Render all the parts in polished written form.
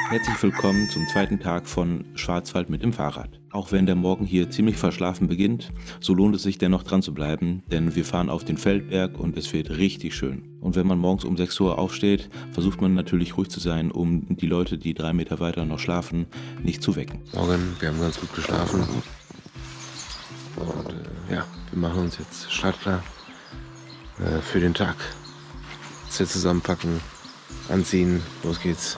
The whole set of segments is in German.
Herzlich willkommen zum zweiten Tag von Schwarzwald mit dem Fahrrad. Auch wenn der Morgen hier ziemlich verschlafen beginnt, so lohnt es sich dennoch dran zu bleiben, denn wir fahren auf den Feldberg und es wird richtig schön. Und wenn man morgens um 6 Uhr aufsteht, versucht man natürlich ruhig zu sein, um die Leute, die 3 Meter weiter noch schlafen, nicht zu wecken. Morgen, wir haben ganz gut geschlafen. Und wir machen uns jetzt startklar für den Tag. Jetzt hier zusammenpacken, anziehen, los geht's.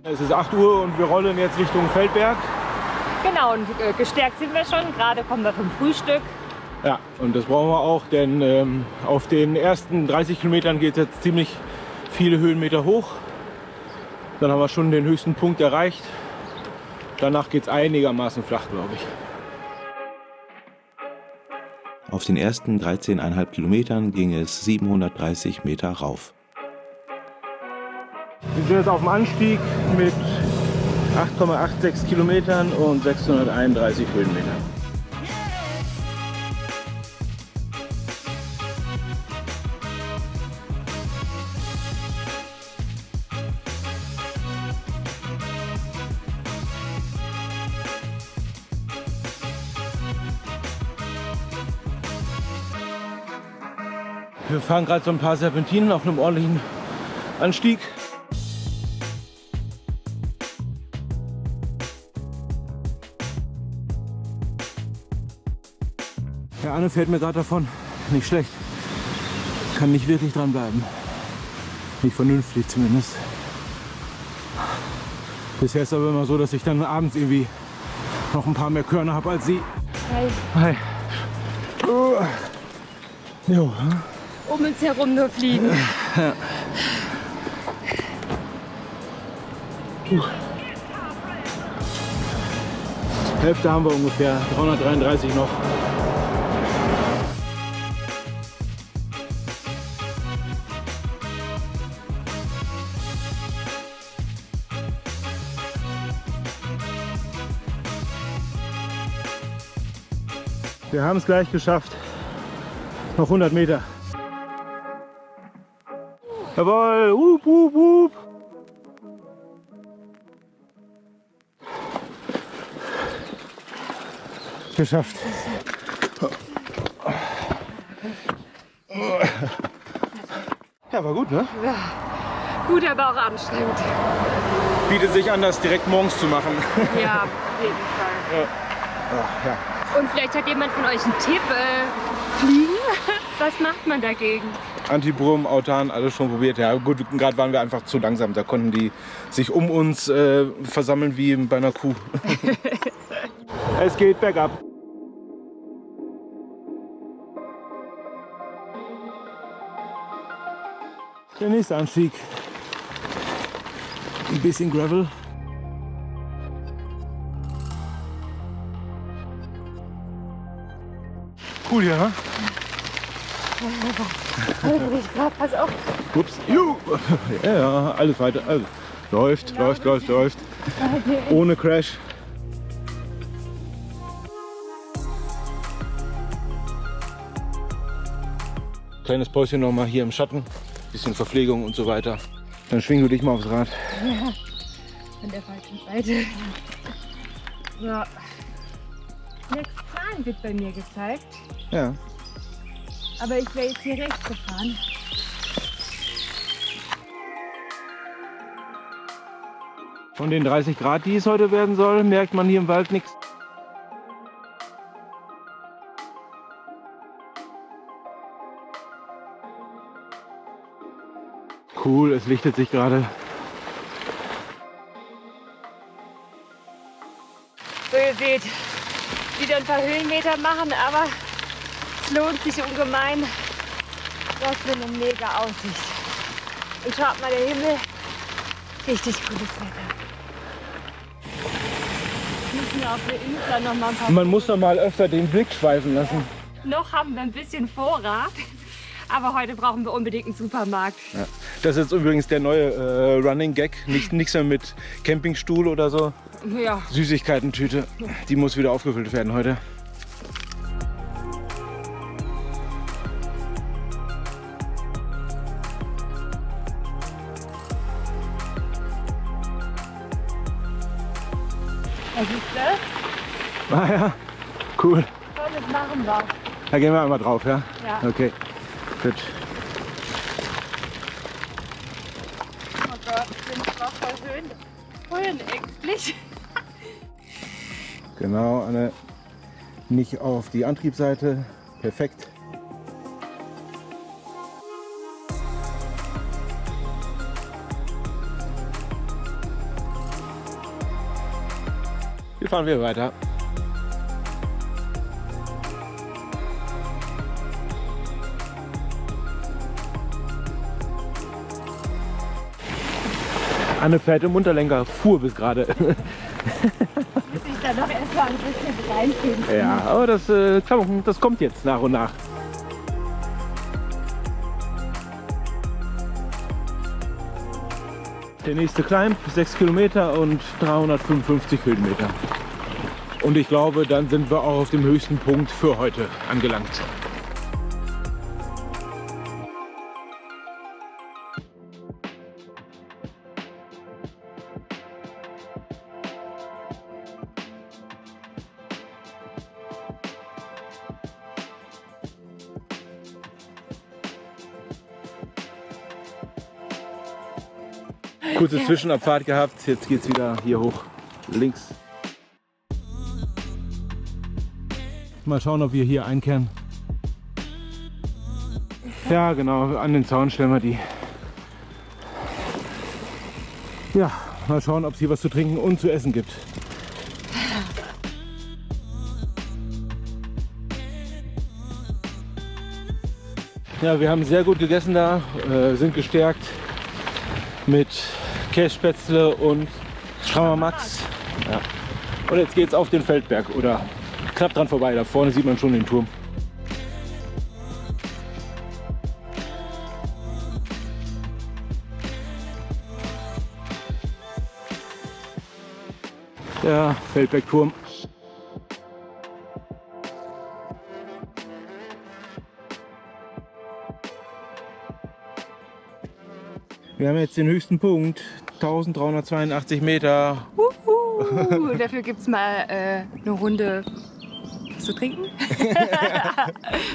Es ist 8 Uhr und wir rollen jetzt Richtung Feldberg. Genau, und gestärkt sind wir schon. Gerade kommen wir vom Frühstück. Ja, und das brauchen wir auch, denn auf den ersten 30 Kilometern geht es jetzt ziemlich viele Höhenmeter hoch. Dann haben wir schon den höchsten Punkt erreicht. Danach geht es einigermaßen flach, glaube ich. Auf den ersten 13,5 Kilometern ging es 730 Meter rauf. Wir sind jetzt auf dem Anstieg mit 8,86 Kilometern und 631 Höhenmetern. Wir fahren gerade so ein paar Serpentinen auf einem ordentlichen Anstieg. Der Arne fährt mir gerade davon. Nicht schlecht. Kann nicht wirklich dran bleiben. Nicht vernünftig zumindest. Bisher ist es aber immer so, dass ich dann abends irgendwie noch ein paar mehr Körner habe als sie. Hi. Hi. Jo. Um uns herum nur fliegen. Ja. Hälfte haben wir ungefähr, 333 noch. Wir haben es gleich geschafft. Noch 100 Meter. Jawohl! Wup, wup, wup. Geschafft. Ja, war gut, ne? Ja. Gut, aber auch anstrengend. Bietet sich an, das direkt morgens zu machen. Ja, auf jeden Fall. Ach, ja. Und vielleicht hat jemand von euch einen Tipp. Fliegen? Was macht man dagegen? Antibrum, Autan, alles schon probiert. Ja gut, gerade waren wir einfach zu langsam. Da konnten die sich um uns versammeln wie bei einer Kuh. Es geht bergab. Der nächste Anstieg. Ein bisschen Gravel. Cool hier, ne? Pass auf. Ups. Juhu. Ja, alles weiter. Also, läuft. Ohne Crash. Kleines Päuschen noch mal hier im Schatten. Bisschen Verpflegung und so weiter. Dann schwing du dich mal aufs Rad. Ja, an der falschen Seite. So. Next Plan wird bei mir gezeigt. Ja. Aber ich wäre jetzt hier rechts gefahren. Von den 30 Grad, die es heute werden soll, merkt man hier im Wald nichts. Cool, es lichtet sich gerade. So, ihr seht, wieder ein paar Höhenmeter machen, aber es lohnt sich ungemein. Das für eine mega Aussicht. Und schaut mal, der Himmel, richtig cooles Wetter. Müssen wir auf der Insel noch mal ein paar Man muss doch mal öfter den Blick schweifen lassen. Noch haben wir ein bisschen Vorrat, aber heute brauchen wir unbedingt einen Supermarkt. Ja. Das ist jetzt übrigens der neue Running Gag. Nichts mehr mit Campingstuhl oder so. Ja. Süßigkeitentüte. Die muss wieder aufgefüllt werden heute. Was ist das? Ah ja, cool. Komm, das machen wir. Da gehen wir einmal drauf, ja? Ja. Okay, gut. Oh Gott, ich bin zwar voll höhenängstlich. Genau, Anne, nicht auf die Antriebsseite. Perfekt. Hier fahren wir weiter. Anne fährt im Unterlenker, fuhr bis gerade. Muss ich da noch erst mal ein bisschen reinfinden. Ja, aber das kommt jetzt nach und nach. Der nächste Climb, 6 Kilometer und 355 Höhenmeter. Und ich glaube, dann sind wir auch auf dem höchsten Punkt für heute angelangt. Kurze Zwischenabfahrt gehabt, jetzt geht's wieder hier hoch, links. Mal schauen, ob wir hier einkehren. Ja, genau, an den Zaun stellen wir die. Ja, mal schauen, ob es hier was zu trinken und zu essen gibt. Ja, wir haben sehr gut gegessen da, sind gestärkt mit Kässpätzle und Schrammer Max. Ja. Und jetzt geht's auf den Feldberg oder knapp dran vorbei. Da vorne sieht man schon den Turm. Der Feldbergturm. Wir haben jetzt den höchsten Punkt, 1382 Meter. Dafür gibt es mal eine Runde was zu trinken.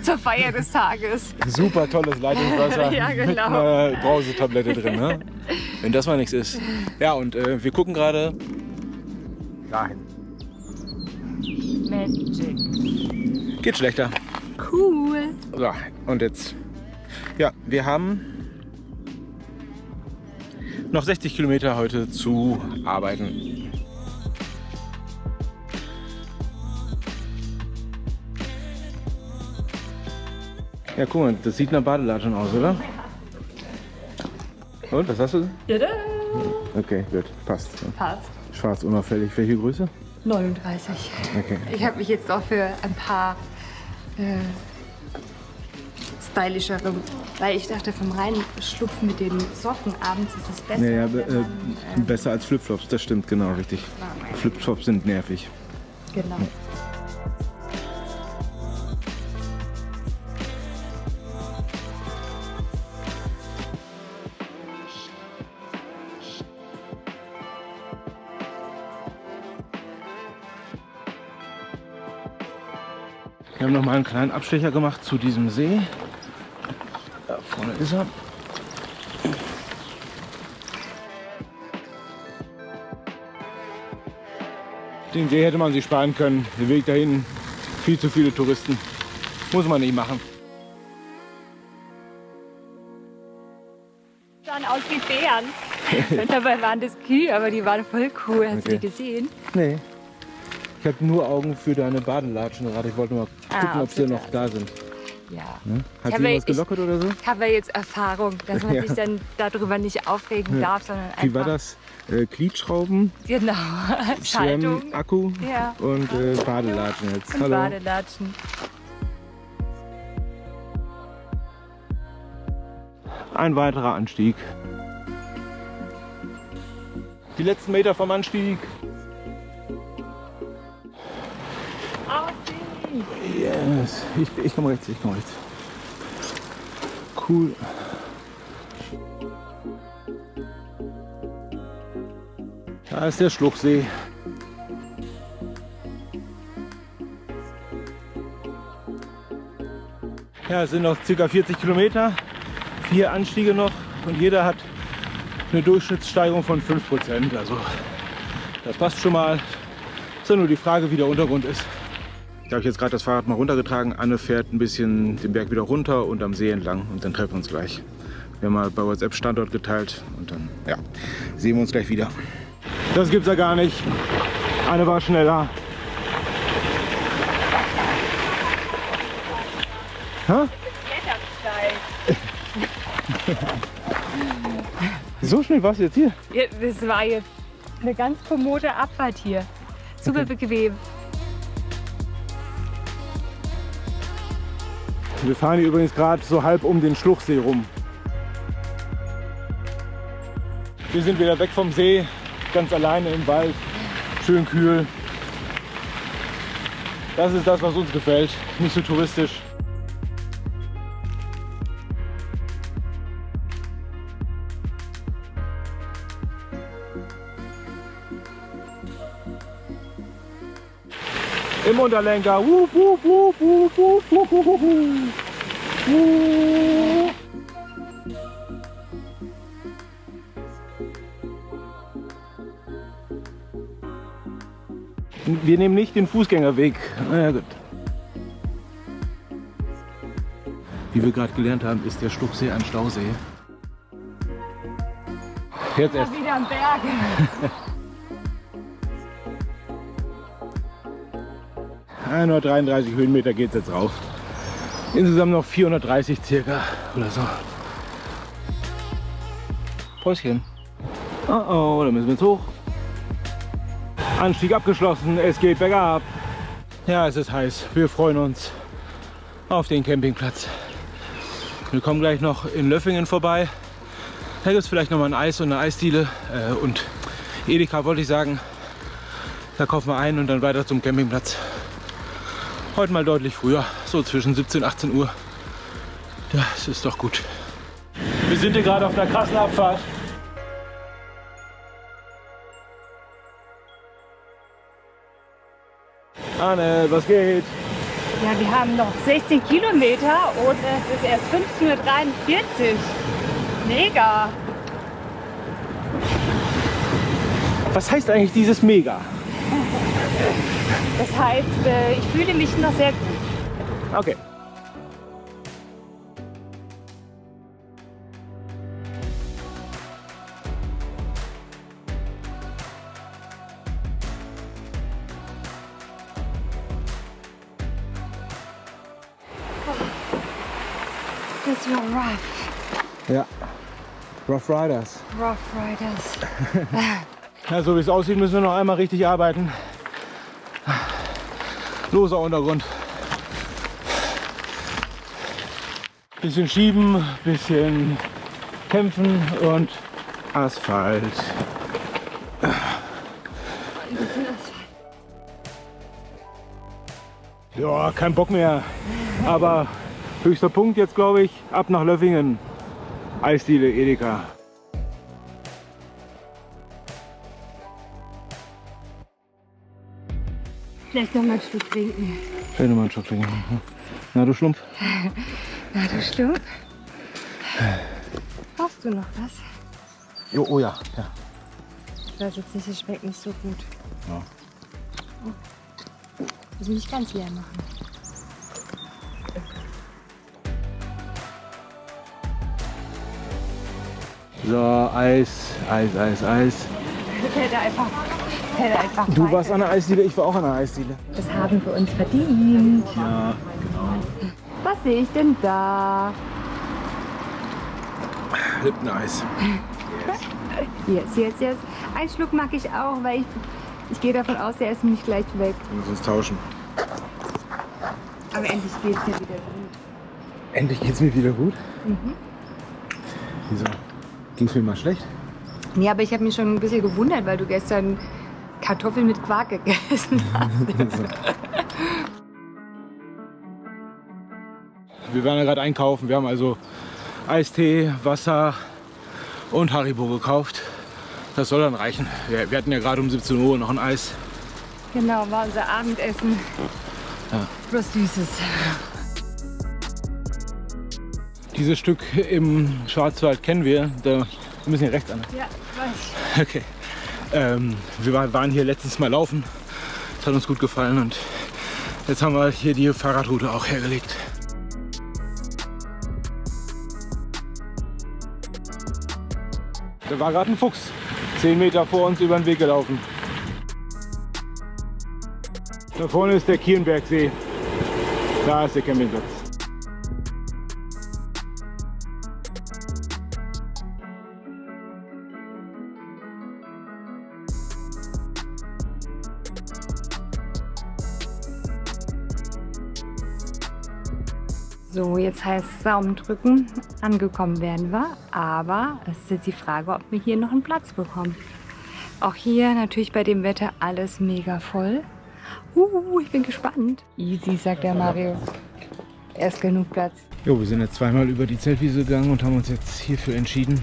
Zur Feier des Tages. Super tolles Leitungswasser Ja, genau. mit einer Brausetablette drin, ne? Wenn das mal nichts ist. Ja, und wir gucken gerade dahin. Magic. Geht schlechter. Cool. So, und jetzt. Ja, wir haben noch 60 Kilometer heute zu arbeiten. Ja, guck mal, das sieht nach Badelatschen aus, oder? Und, was hast du? Tada. Okay, gut, passt. Passt. Schwarz unauffällig. Welche Größe? 39. Okay. Ich habe mich jetzt auch für ein paar stylischere, weil ich dachte, vom Reinschlupfen mit den Socken abends ist es besser. Ja, wenn man, besser als Flipflops, das stimmt, genau, richtig. Flipflops sind nervig. Genau. Wir haben noch mal einen kleinen Abstecher gemacht zu diesem See. Da vorne ist er. Den See hätte man sich sparen können. Der Weg dahin, viel zu viele Touristen. Muss man nicht machen. Sahen aus wie Bären. Und dabei waren das Kühe, aber die waren voll cool. Hast du Okay. die gesehen? Nee. Ich habe nur Augen für deine Badelatschen gerade. Ich wollte nur mal gucken, ob sie noch da sind. Ja. Ne? Hat Ich sie habe- was gelockt oder so? Ich habe ja jetzt Erfahrung, dass man Ja. sich dann darüber nicht aufregen darf, sondern einfach... Wie war das? Gliedschrauben, Genau. Schaltung Akku Ja. und Badelatschen jetzt. und Hallo. Badelatschen. Ein weiterer Anstieg. Die letzten Meter vom Anstieg. Yes. Ich komme rechts, ich komme rechts. Cool. Da ist der Schluchsee. Ja, es sind noch ca. 40 Kilometer, 4 Anstiege noch und jeder hat eine Durchschnittssteigerung von 5%. Also das passt schon mal. Ist ja nur die Frage, wie der Untergrund ist. Ich habe jetzt gerade das Fahrrad mal runtergetragen. Anne fährt ein bisschen den Berg wieder runter und am See entlang und dann treffen wir uns gleich. Wir haben mal bei WhatsApp Standort geteilt und dann ja, sehen wir uns gleich wieder. Das gibt's ja gar nicht. Anne war schneller. Hä? So schnell warst du jetzt hier? Ja, das war jetzt eine ganz kommode Abfahrt hier. Super bequem. Wir fahren hier übrigens gerade so halb um den Schluchsee rum. Wir sind wieder weg vom See, ganz alleine im Wald, schön kühl. Das ist das, was uns gefällt, nicht so touristisch. Im Unterlenker. Wup, wup, wup, wup, wup, wup, wup, wup. Wir nehmen nicht den Fußgängerweg. Na ja, gut. Wie wir gerade gelernt haben, ist der Schluchsee ein Stausee. Jetzt erst. Wieder am Berg. 133 Höhenmeter geht es jetzt rauf. Insgesamt noch 430 circa oder so. Päuschen. Oh oh, da müssen wir jetzt hoch. Anstieg abgeschlossen, es geht bergab. Ja, es ist heiß. Wir freuen uns auf den Campingplatz. Wir kommen gleich noch in Löffingen vorbei. Da gibt es vielleicht noch mal ein Eis und eine Eisdiele. Und Edeka wollte ich sagen. Da kaufen wir ein und dann weiter zum Campingplatz. Heute mal deutlich früher, so zwischen 17 und 18 Uhr. Das ist doch gut. Wir sind hier gerade auf einer krassen Abfahrt. Anne, was geht? Ja, wir haben noch 16 Kilometer und es ist erst 15:43 Uhr. Mega. Was heißt eigentlich dieses Mega? Das heißt, ich fühle mich noch sehr gut. Okay. Das war rough. Ja. Rough Riders. Rough Riders. Ja, so wie es aussieht, müssen wir noch einmal richtig arbeiten. Loser Untergrund. Bisschen schieben, bisschen kämpfen und Asphalt. Ja, kein Bock mehr. Aber höchster Punkt jetzt, glaube ich, ab nach Löffingen. Eisdiele, Edeka. Vielleicht noch mal einen Schluck trinken. Vielleicht noch mal einen Schluck trinken. Na, du Schlumpf. Na, du Schlumpf. Brauchst du noch was? Jo, oh ja. Ja. Ich weiß jetzt nicht, es schmeckt nicht so gut. Ja. Also nicht ganz leer machen. So, Eis, Eis, Eis, Eis. Hätte einfach Du weiter. warst an der Eisdiele, ich war auch an der Eisdiele. Das haben wir uns verdient. Ja. Was sehe ich denn da? Lippeneis. Yes. Einen Schluck mag ich auch, weil ich gehe davon aus, der ist nämlich gleich weg. Wir müssen uns tauschen. Aber endlich geht es mir wieder gut. Endlich geht's mir wieder gut? Wieso? Ging's mir mal schlecht? Nee, aber ich habe mich schon ein bisschen gewundert, weil du gestern Kartoffeln mit Quark gegessen hast. So. Wir waren ja gerade einkaufen. Wir haben also Eistee, Wasser und Haribo gekauft. Das soll dann reichen. Wir hatten ja gerade um 17 Uhr noch ein Eis. Genau, war unser Abendessen. Ja. Bloß Süßes. Dieses Stück im Schwarzwald kennen wir. Da müssen wir rechts an. Ja, weiß ich. Okay. Wir waren hier letztens mal laufen. Das hat uns gut gefallen und jetzt haben wir hier die Fahrradroute auch hergelegt. Da war gerade ein Fuchs 10 Meter vor uns über den Weg gelaufen. Da vorne ist der Kierenbergsee. Da ist der Campingplatz. So, jetzt heißt es Daumen drücken. Angekommen werden wir, aber es ist jetzt die Frage, ob wir hier noch einen Platz bekommen. Auch hier natürlich bei dem Wetter alles mega voll. Ich bin gespannt. Easy, sagt der Mario. Erst genug Platz. Jo, wir sind jetzt zweimal über die Zeltwiese gegangen und haben uns jetzt hierfür entschieden.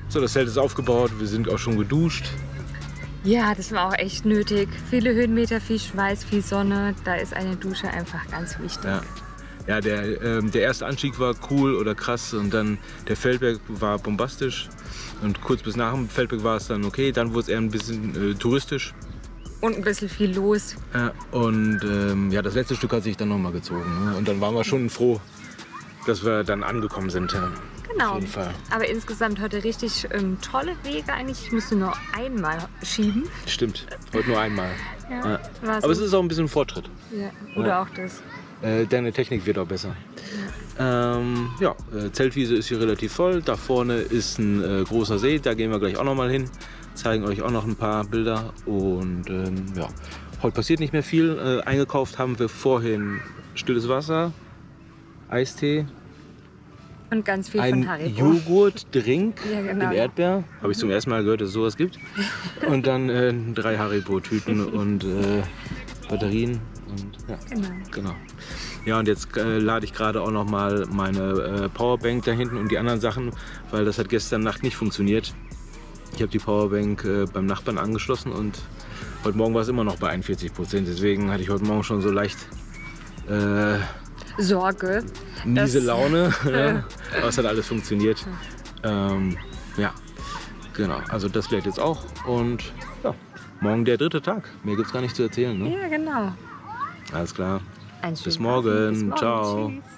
So, das Zelt ist aufgebaut, wir sind auch schon geduscht. Ja, das war auch echt nötig. Viele Höhenmeter, viel Schweiß, viel Sonne. Da ist eine Dusche einfach ganz wichtig. Ja, der erste Anstieg war cool oder krass und dann der Feldberg war bombastisch. Und kurz bis nach dem Feldberg war es dann okay, dann wurde es eher ein bisschen touristisch. Und ein bisschen viel los. Ja, und ja, das letzte Stück hat sich dann nochmal gezogen. Ne? Und dann waren wir schon froh, dass wir dann angekommen sind. Ja. Genau. Auf jeden Fall. Aber insgesamt heute richtig tolle Wege eigentlich. Ich musste nur einmal schieben. Stimmt, heute nur einmal. Ja. War so. Aber es ist auch ein bisschen ein Fortschritt. Ja. Oder auch das. Deine Technik wird auch besser. Zeltwiese ist hier relativ voll. Da vorne ist ein großer See, da gehen wir gleich auch noch mal hin. Zeigen euch auch noch ein paar Bilder. Und heute passiert nicht mehr viel. Eingekauft haben wir vorhin stilles Wasser, Eistee, und ganz viel ein von Haribo. Joghurt-Drink Ja, genau. in Erdbeer. Habe ich zum ersten Mal gehört, dass es sowas gibt. Und dann 3 Haribo-Tüten und Batterien. Und, ja, genau. Ja, und jetzt lade ich gerade auch noch mal meine Powerbank da hinten und die anderen Sachen, weil das hat gestern Nacht nicht funktioniert. Ich habe die Powerbank beim Nachbarn angeschlossen und heute Morgen war es immer noch bei 41%. Deswegen hatte ich heute Morgen schon so leicht Sorge. miese Laune. Ja. Aber es hat alles funktioniert. Ja, genau. Also das lädt jetzt auch und ja, morgen der 3. Tag. Mehr gibt es gar nicht zu erzählen. Ne? Ja, genau. Alles klar. Einen Bis schönen morgen. Abend. Bis morgen. Ciao. Tschüss.